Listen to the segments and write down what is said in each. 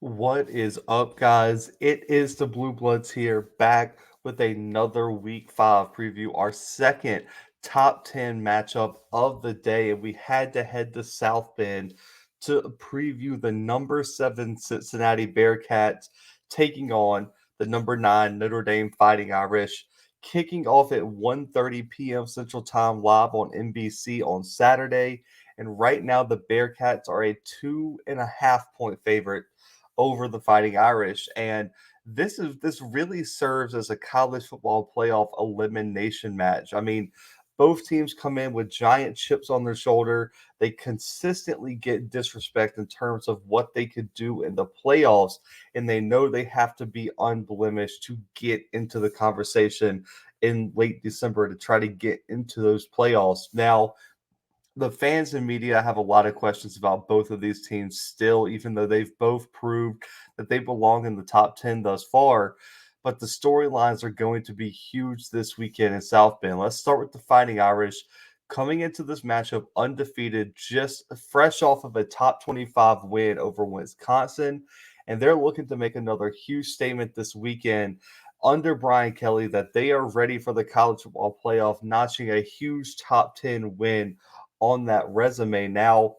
What is up, guys? It is the Bluebloods here, back with another Week 5 preview, our second top 10 matchup of the day. And we had to head to South Bend to preview the number 7 Cincinnati Bearcats taking on the number 9 Notre Dame Fighting Irish, kicking off at 1:30 p.m. Central Time live on NBC on Saturday. And right now, the Bearcats are a 2.5 point favorite over the Fighting Irish. And this really serves as a college football playoff elimination match. I mean, both teams come in with giant chips on their shoulder. They consistently get disrespect in terms of what they could do in the playoffs, and they know they have to be unblemished to get into the conversation in late December to try to get into those playoffs. Now, the fans and media have a lot of questions about both of these teams still, even though they've both proved that they belong in the top 10 thus far. But the storylines are going to be huge this weekend in South Bend. Let's start with the Fighting Irish coming into this matchup undefeated, just fresh off of a top 25 win over Wisconsin. And they're looking to make another huge statement this weekend under Brian Kelly that they are ready for the college football playoff, notching a huge top 10 win on that resume. Now,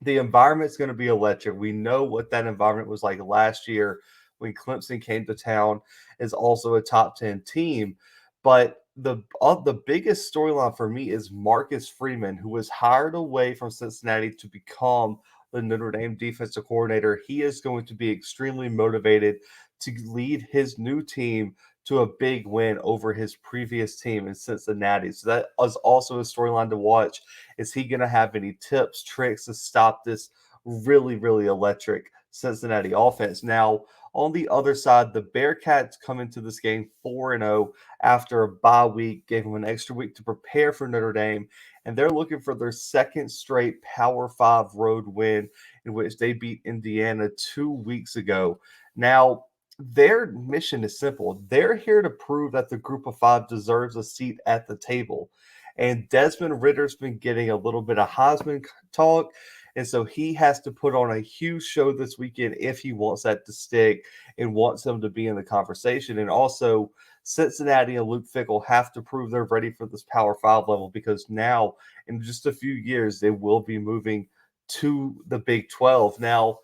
the environment's going to be electric. We know what that environment was like last year when Clemson came to town is also a top 10 team. But the biggest storyline for me is Marcus Freeman, who was hired away from Cincinnati to become the Notre Dame defensive coordinator. He is going to be extremely motivated to lead his new team to a big win over his previous team in Cincinnati. So that is also a storyline to watch. Is he going to have any tips, tricks to stop this really, really electric Cincinnati offense? Now, on the other side, the Bearcats come into this game 4-0 after a bye week, gave them an extra week to prepare for Notre Dame, and they're looking for their second straight Power 5 road win in which they beat Indiana 2 weeks ago. Now, their mission is simple. They're here to prove that the group of five deserves a seat at the table. And Desmond Ritter's been getting a little bit of Heisman talk. And so he has to put on a huge show this weekend if he wants that to stick and wants them to be in the conversation. And also, Cincinnati and Luke Fickell have to prove they're ready for this Power 5 level because now, in just a few years, they will be moving to the Big 12. Now,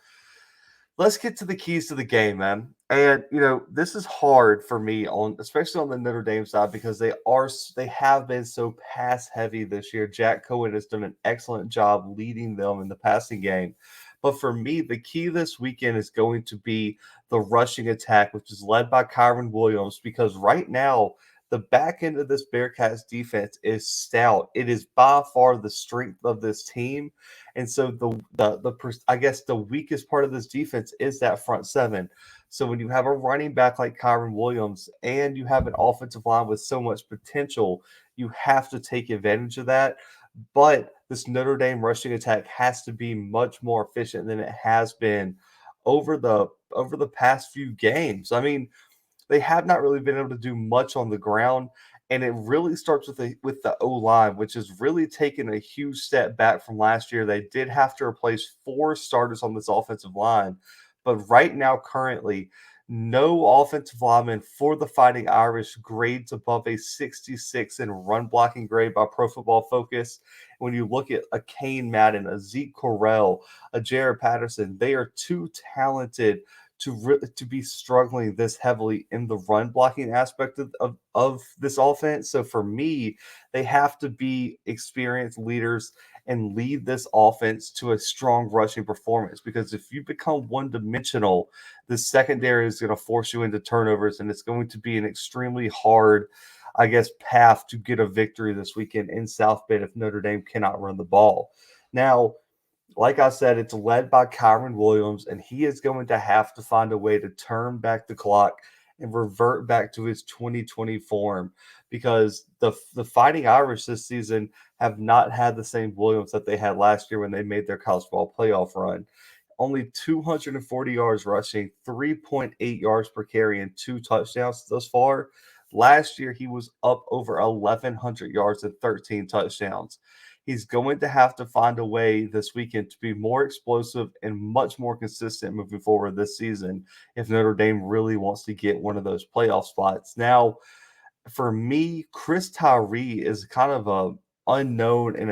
let's get to the keys to the game, man. And this is hard for me on, especially on the Notre Dame side, because they have been so pass heavy this year. Jack Cohen has done an excellent job leading them in the passing game. But for me, the key this weekend is going to be the rushing attack, which is led by Kyron Williams, because right now the back end of this Bearcats defense is stout. It is by far the strength of this team. And so I guess the weakest part of this defense is that front seven. So when you have a running back like Kyron Williams and you have an offensive line with so much potential, you have to take advantage of that. But this Notre Dame rushing attack has to be much more efficient than it has been over the past few games. I mean, they have not really been able to do much on the ground. And it really starts with the O line, which has really taken a huge step back from last year. They did have to replace 4 starters on this offensive line, but right now, currently, no offensive lineman for the Fighting Irish grades above a 66 in run blocking grade by Pro Football Focus. When you look at a Kane Madden, a Zeke Correll, a Jared Patterson, they are too talented to be struggling this heavily in the run blocking aspect of this offense. So for me, they have to be experienced leaders and lead this offense to a strong rushing performance. Because if you become one dimensional, the secondary is going to force you into turnovers, and it's going to be an extremely hard, I guess, path to get a victory this weekend in South Bend if Notre Dame cannot run the ball. Now, like I said, it's led by Kyron Williams, and he is going to have to find a way to turn back the clock and revert back to his 2020 form because the Fighting Irish this season have not had the same Williams that they had last year when they made their college ball playoff run. Only 240 yards rushing, 3.8 yards per carry, and 2 touchdowns thus far. Last year, he was up over 1,100 yards and 13 touchdowns. He's going to have to find a way this weekend to be more explosive and much more consistent moving forward this season if Notre Dame really wants to get one of those playoff spots. Now, for me, Chris Tyree is kind of a unknown and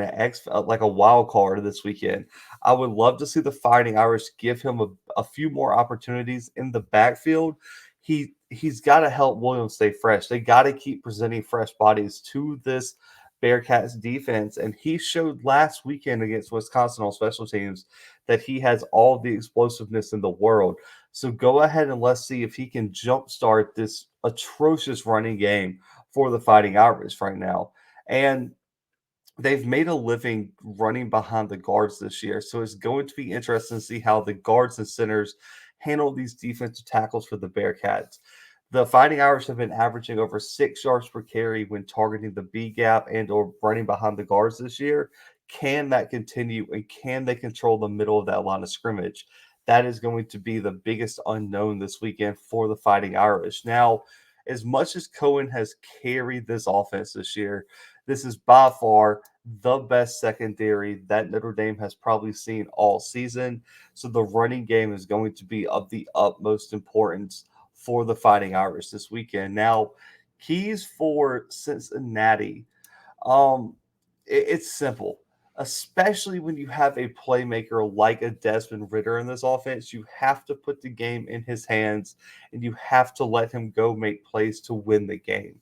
like a wild card this weekend. I would love to see the Fighting Irish give him a few more opportunities in the backfield. He's got to help Williams stay fresh. They got to keep presenting fresh bodies to this Bearcats defense, and he showed last weekend against Wisconsin on special teams that he has all the explosiveness in the world. So go ahead and let's see if he can jumpstart this atrocious running game for the Fighting Irish right now. And they've made a living running behind the guards this year. So it's going to be interesting to see how the guards and centers handle these defensive tackles for the Bearcats. The Fighting Irish have been averaging over 6 yards per carry when targeting the B gap and or running behind the guards this year. Can that continue and can they control the middle of that line of scrimmage? That is going to be the biggest unknown this weekend for the Fighting Irish. Now, as much as Cohen has carried this offense this year, this is by far the best secondary that Notre Dame has probably seen all season. So the running game is going to be of the utmost importance for the Fighting Irish this weekend. Now, keys for Cincinnati. It's simple, especially when you have a playmaker like a Desmond Ritter in this offense. You have to put the game in his hands and you have to let him go make plays to win the game.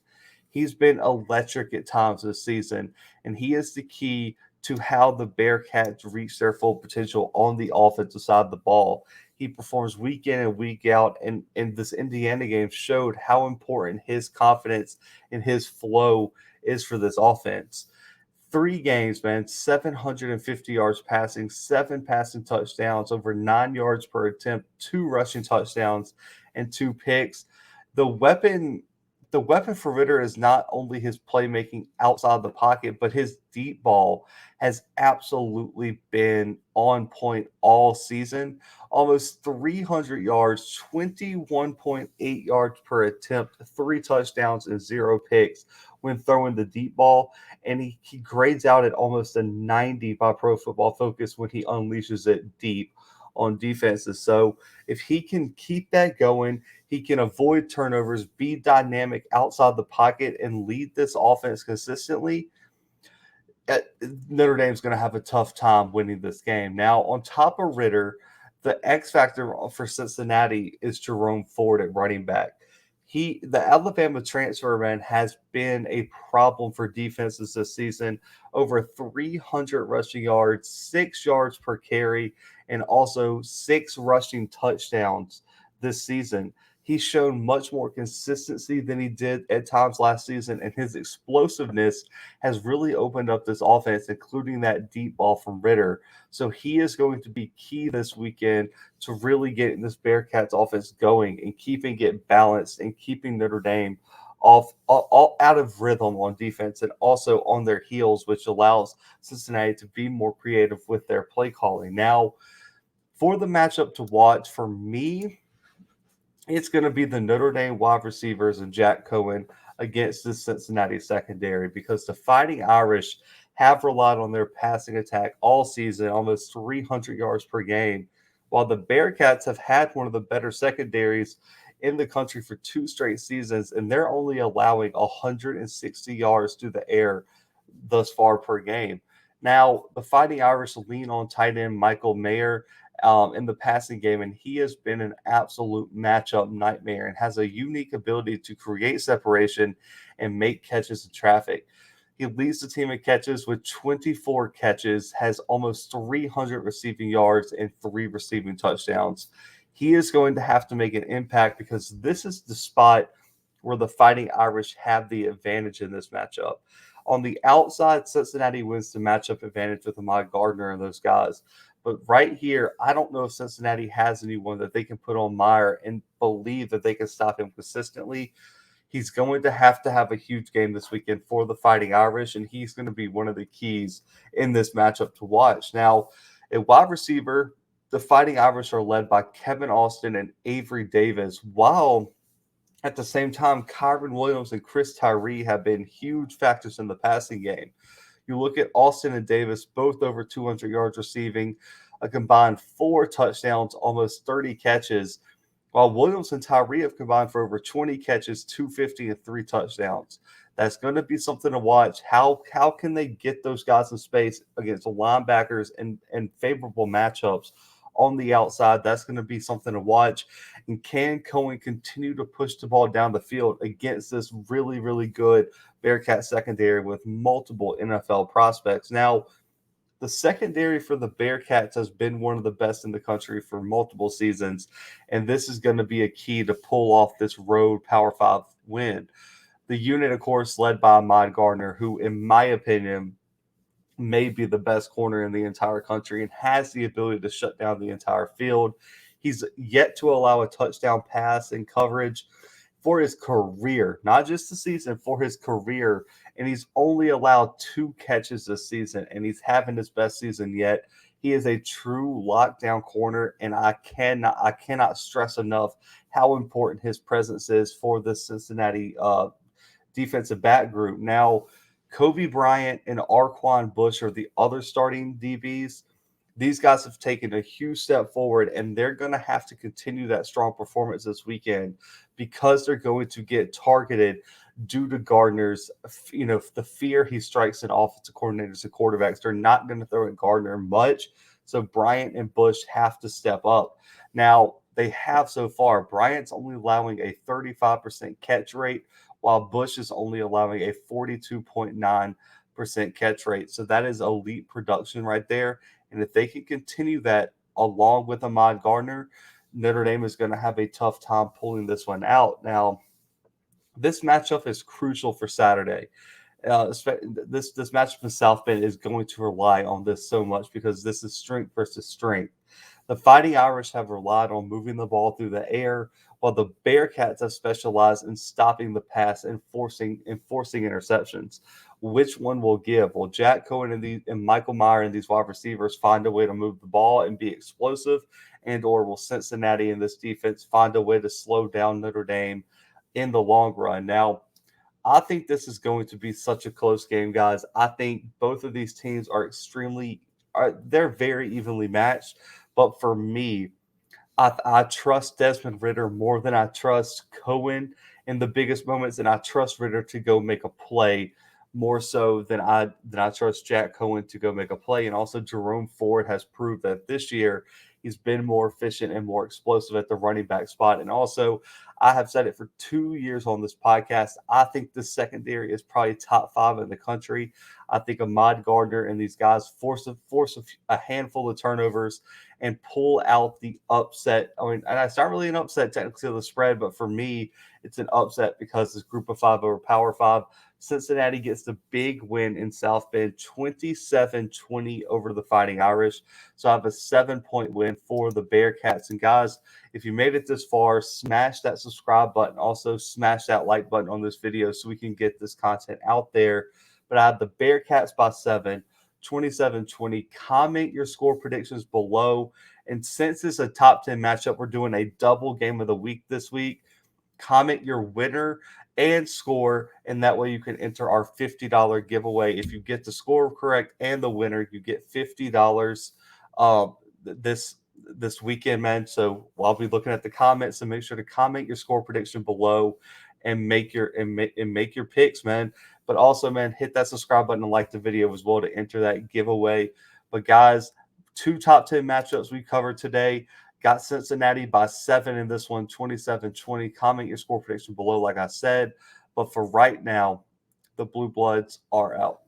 He's been electric at times this season, and he is the key to how the Bearcats reach their full potential on the offensive side of the ball. He performs week in and week out, and this Indiana game showed how important his confidence and his flow is for this offense. 3 games, man, 750 yards passing, 7 passing touchdowns, over 9 yards per attempt, 2 rushing touchdowns, and 2 picks. The weapon the weapon for Ritter is not only his playmaking outside the pocket, but his deep ball has absolutely been on point all season. Almost 300 yards, 21.8 yards per attempt, 3 touchdowns, and 0 picks when throwing the deep ball. And he grades out at almost a 90 by Pro Football Focus when he unleashes it deep on defenses. So if he can keep that going, he can avoid turnovers, be dynamic outside the pocket, and lead this offense consistently. uh, Notre Dame's going to have a tough time winning this game. Now, on top of Ritter, the X factor for Cincinnati is Jerome Ford at running back. The Alabama transfer, man, has been a problem for defenses this season. Over 300 rushing yards, 6 yards per carry, and also 6 rushing touchdowns this season. He's shown much more consistency than he did at times last season, and his explosiveness has really opened up this offense, including that deep ball from Ritter. So he is going to be key this weekend to really getting this Bearcats offense going and keeping it balanced and keeping Notre Dame all out of rhythm on defense and also on their heels, which allows Cincinnati to be more creative with their play calling. Now, for the matchup to watch, for me, it's going to be the Notre Dame wide receivers and Jack Cohen against the Cincinnati secondary because the Fighting Irish have relied on their passing attack all season, almost 300 yards per game, while the Bearcats have had one of the better secondaries in the country for 2 straight seasons, and they're only allowing 160 yards through the air thus far per game. Now, the Fighting Irish lean on tight end Michael Mayer in the passing game, and he has been an absolute matchup nightmare and has a unique ability to create separation and make catches in traffic. He leads the team in catches with 24 catches, has almost 300 receiving yards, and 3 receiving touchdowns. He is going to have to make an impact because this is the spot where the Fighting Irish have the advantage in this matchup. On the outside, Cincinnati wins the matchup advantage with Ahmad Gardner and those guys. But right here, I don't know if Cincinnati has anyone that they can put on Meyer and believe that they can stop him consistently. He's going to have a huge game this weekend for the Fighting Irish, and he's going to be one of the keys in this matchup to watch. Now, at wide receiver, the Fighting Irish are led by Kevin Austin and Avery Davis, while at the same time, Kyron Williams and Chris Tyree have been huge factors in the passing game. You look at Austin and Davis, both over 200 yards receiving, a combined 4 touchdowns, almost 30 catches, while Williams and Tyree have combined for over 20 catches, 250, and 3 touchdowns. That's going to be something to watch. How can they get those guys in space against the linebackers and favorable matchups on the outside? That's going to be something to watch. And can Cohen continue to push the ball down the field against this really, really good Bearcat secondary with multiple NFL prospects? Now, the secondary for the Bearcats has been one of the best in the country for multiple seasons, and this is going to be a key to pull off this road Power 5 win. The unit, of course, led by Ahmad Gardner, who, in my opinion, may be the best corner in the entire country and has the ability to shut down the entire field. He's yet to allow a touchdown pass in coverage for his career, not just the season, for his career. And he's only allowed 2 catches this season, and he's having his best season yet. He is a true lockdown corner, and I cannot stress enough how important his presence is for the Cincinnati defensive back group. Now, Kobe Bryant and Arquan Bush are the other starting DBs. These guys have taken a huge step forward, and they're going to have to continue that strong performance this weekend because they're going to get targeted due to Gardner's, the fear he strikes at offensive coordinators and quarterbacks. They're not going to throw at Gardner much, so Bryant and Bush have to step up. Now, they have so far. Bryant's only allowing a 35% catch rate, while Bush is only allowing a 42.9% catch rate. So that is elite production right there. And if they can continue that along with Ahmad Gardner, Notre Dame is going to have a tough time pulling this one out. Now, this matchup is crucial for Saturday. This matchup in South Bend is going to rely on this so much because this is strength versus strength. The Fighting Irish have relied on moving the ball through the air, while the Bearcats have specialized in stopping the pass and forcing interceptions. Which one will give? Will Jack Cohen and Michael Meyer and these wide receivers find a way to move the ball and be explosive, and or will Cincinnati and this defense find a way to slow down Notre Dame in the long run? Now, I think this is going to be such a close game, guys. I think both of these teams they're very evenly matched. But for me, I trust Desmond Ritter more than I trust Cohen in the biggest moments, and I trust Ritter to go make a play more so than I trust Jack Cohen to go make a play. And also, Jerome Ford has proved that this year he's been more efficient and more explosive at the running back spot. And also, I have said it for 2 years on this podcast. I think the secondary is probably top 5 in the country. I think Ahmad Gardner and these guys force a handful of turnovers and pull out the upset. I mean, and it's not really an upset technically of the spread, but for me, it's an upset because this group of 5 over Power 5. Cincinnati gets the big win in South Bend, 27-20 over the Fighting Irish. So I have a 7-point win for the Bearcats. And guys, if you made it this far, smash that subscribe button. Also, smash that like button on this video so we can get this content out there. But I have the Bearcats by 7, 27-20. Comment your score predictions below. And since it's a top 10 matchup, we're doing a double game of the week this week. Comment your winner and score, and that way you can enter our $50 giveaway. If you get the score correct and the winner, you get $50 this weekend, man. So I'll be looking at the comments, so make sure to comment your score prediction below and make your picks, man. But also, man, hit that subscribe button and like the video as well to enter that giveaway. But guys, 2 top 10 matchups we covered today. Got Cincinnati by 7 in this one, 27-20. Comment your score prediction below, like I said. But for right now, the Blue Bloods are out.